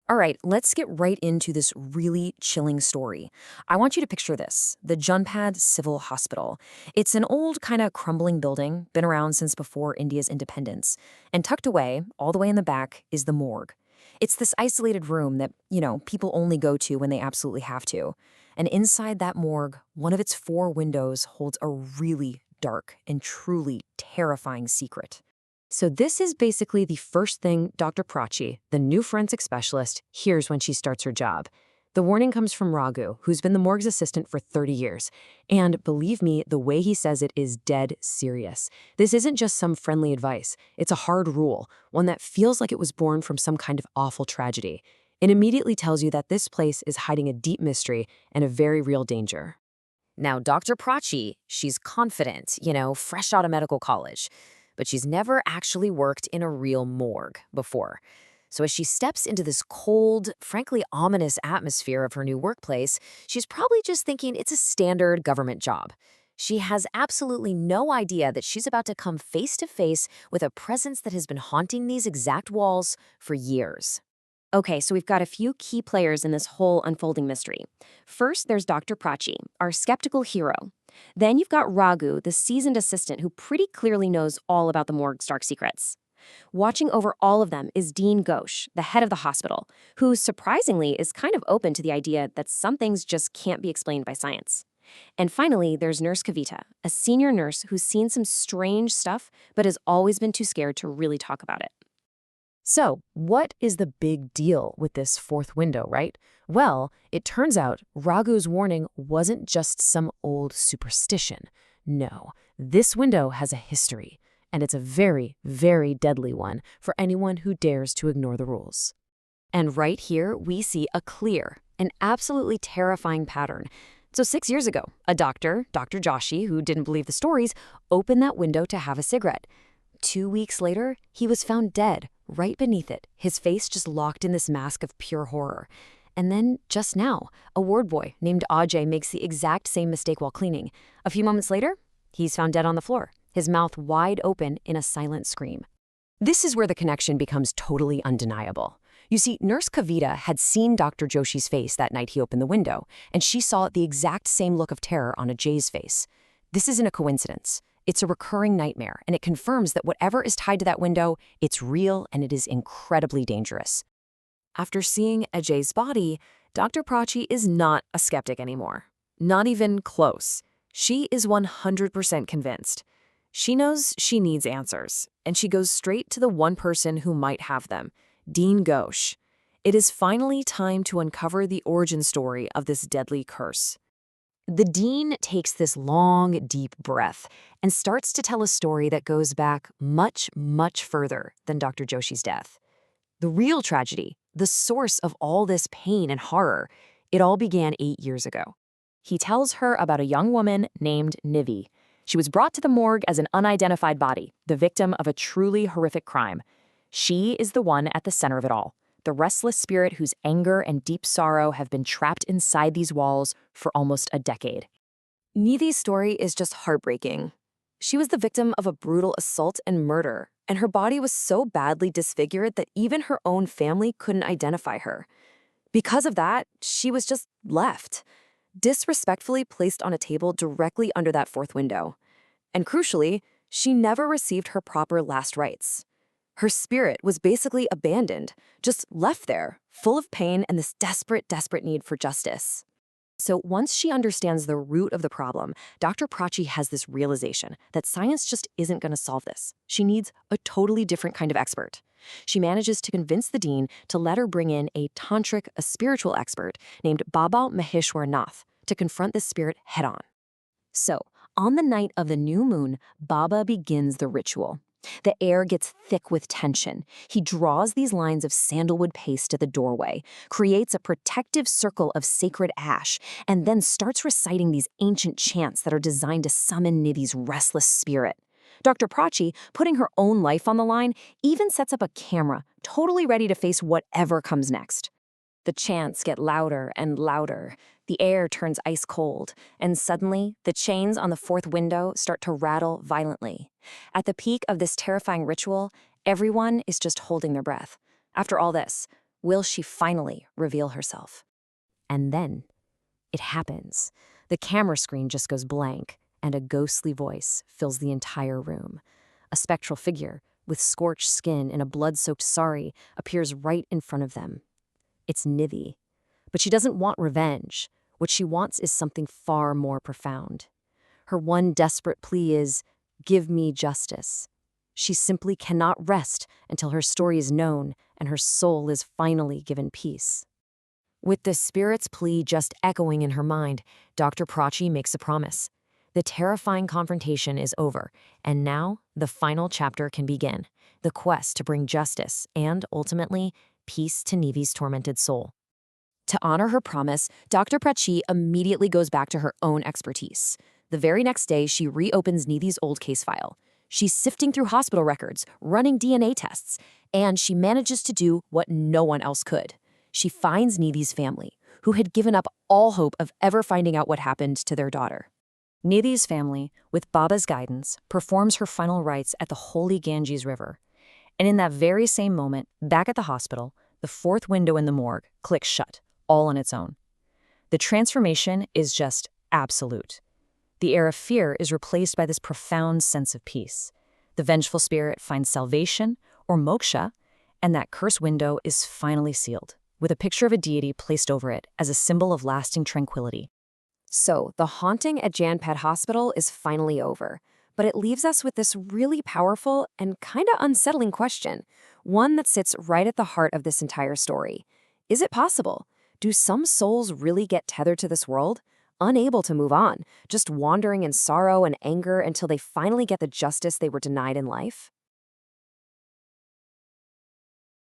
All right, let's get right into this really chilling story. I want you to picture this, the Junpad Civil Hospital. It's an old, kind of crumbling building, been around since before India's independence. And tucked away, all the way in the back, is the morgue. It's this isolated room that, people only go to when they absolutely have to. And inside that morgue, one of its four windows holds a really dark and truly terrifying secret. So this is basically the first thing Dr. Prachi, the new forensic specialist, hears when she starts her job. The warning comes from Raghu, who's been the morgue's assistant for 30 years. And believe me, the way he says it is dead serious. This isn't just some friendly advice. It's a hard rule, one that feels like it was born from some kind of awful tragedy. It immediately tells you that this place is hiding a deep mystery and a very real danger. Now, Dr. Prachi, she's confident, fresh out of medical college. But she's never actually worked in a real morgue before. So as she steps into this cold, frankly ominous atmosphere of her new workplace, she's probably just thinking it's a standard government job. She has absolutely no idea that she's about to come face to face with a presence that has been haunting these exact walls for years. Okay, so we've got a few key players in this whole unfolding mystery. First, there's Dr. Prachi, our skeptical hero. Then you've got Raghu, the seasoned assistant who pretty clearly knows all about the morgue's dark secrets. Watching over all of them is Dean Ghosh, the head of the hospital, who surprisingly is kind of open to the idea that some things just can't be explained by science. And finally, there's Nurse Kavita, a senior nurse who's seen some strange stuff but has always been too scared to really talk about it. So, what is the big deal with this fourth window, right? Well, it turns out Raghu's warning wasn't just some old superstition. No, this window has a history, and it's a very, very deadly one for anyone who dares to ignore the rules. And right here, we see a clear, an absolutely terrifying pattern. So 6 years ago, a doctor, Dr. Joshi, who didn't believe the stories, opened that window to have a cigarette. 2 weeks later, he was found dead, right beneath it, his face just locked in this mask of pure horror. And then, just now, a ward boy named Ajay makes the exact same mistake while cleaning. A few moments later, he's found dead on the floor, his mouth wide open in a silent scream. This is where the connection becomes totally undeniable. You see, Nurse Kavita had seen Dr. Joshi's face that night he opened the window, and she saw the exact same look of terror on Ajay's face. This isn't a coincidence. It's a recurring nightmare, and it confirms that whatever is tied to that window, it's real and it is incredibly dangerous. After seeing Ajay's body, Dr. Prachi is not a skeptic anymore. Not even close. She is 100% convinced. She knows she needs answers, and she goes straight to the one person who might have them, Dean Ghosh. It is finally time to uncover the origin story of this deadly curse. The dean takes this long, deep breath and starts to tell a story that goes back much, much further than Dr. Joshi's death. The real tragedy, the source of all this pain and horror, it all began 8 years ago. He tells her about a young woman named Nivi. She was brought to the morgue as an unidentified body, the victim of a truly horrific crime. She is the one at the center of it all. The restless spirit whose anger and deep sorrow have been trapped inside these walls for almost a decade. Nidhi's story is just heartbreaking. She was the victim of a brutal assault and murder, and her body was so badly disfigured that even her own family couldn't identify her. Because of that, she was just left, disrespectfully placed on a table directly under that fourth window. And crucially, she never received her proper last rites. Her spirit was basically abandoned, just left there, full of pain and this desperate, desperate need for justice. So once she understands the root of the problem, Dr. Prachi has this realization that science just isn't going to solve this. She needs a totally different kind of expert. She manages to convince the dean to let her bring in a tantric, a spiritual expert named Baba Maheshwar Nath to confront this spirit head-on. So, on the night of the new moon, Baba begins the ritual. The air gets thick with tension. He draws these lines of sandalwood paste to the doorway, creates a protective circle of sacred ash, and then starts reciting these ancient chants that are designed to summon Nidhi's restless spirit. Dr. Prachi, putting her own life on the line, even sets up a camera, totally ready to face whatever comes next. The chants get louder and louder. The air turns ice cold, and suddenly, the chains on the fourth window start to rattle violently. At the peak of this terrifying ritual, everyone is just holding their breath. After all this, Will she finally reveal herself? And then it happens. The camera screen just goes blank, and a ghostly voice fills the entire room. A spectral figure, with scorched skin and a blood-soaked sari, appears right in front of them. It's Nivi. But she doesn't want revenge. What she wants is something far more profound. Her one desperate plea is, "Give me justice." She simply cannot rest until her story is known and her soul is finally given peace. With the spirit's plea just echoing in her mind, Dr. Prachi makes a promise. The terrifying confrontation is over, and now the final chapter can begin, the quest to bring justice and, ultimately, peace to Nivi's tormented soul. To honor her promise, Dr. Prachi immediately goes back to her own expertise. The very next day, she reopens Nivi's old case file. She's sifting through hospital records, running DNA tests, and she manages to do what no one else could. She finds Nivi's family, who had given up all hope of ever finding out what happened to their daughter. Nivi's family, with Baba's guidance, performs her final rites at the holy Ganges River. And in that very same moment, back at the hospital, the fourth window in the morgue clicks shut, all on its own. The transformation is just absolute. The air of fear is replaced by this profound sense of peace. The vengeful spirit finds salvation, or moksha, and that cursed window is finally sealed, with a picture of a deity placed over it as a symbol of lasting tranquility. So, the haunting at Janpad Hospital is finally over, but it leaves us with this really powerful and kinda unsettling question, one that sits right at the heart of this entire story. Is it possible? Do some souls really get tethered to this world, unable to move on, just wandering in sorrow and anger until they finally get the justice they were denied in life?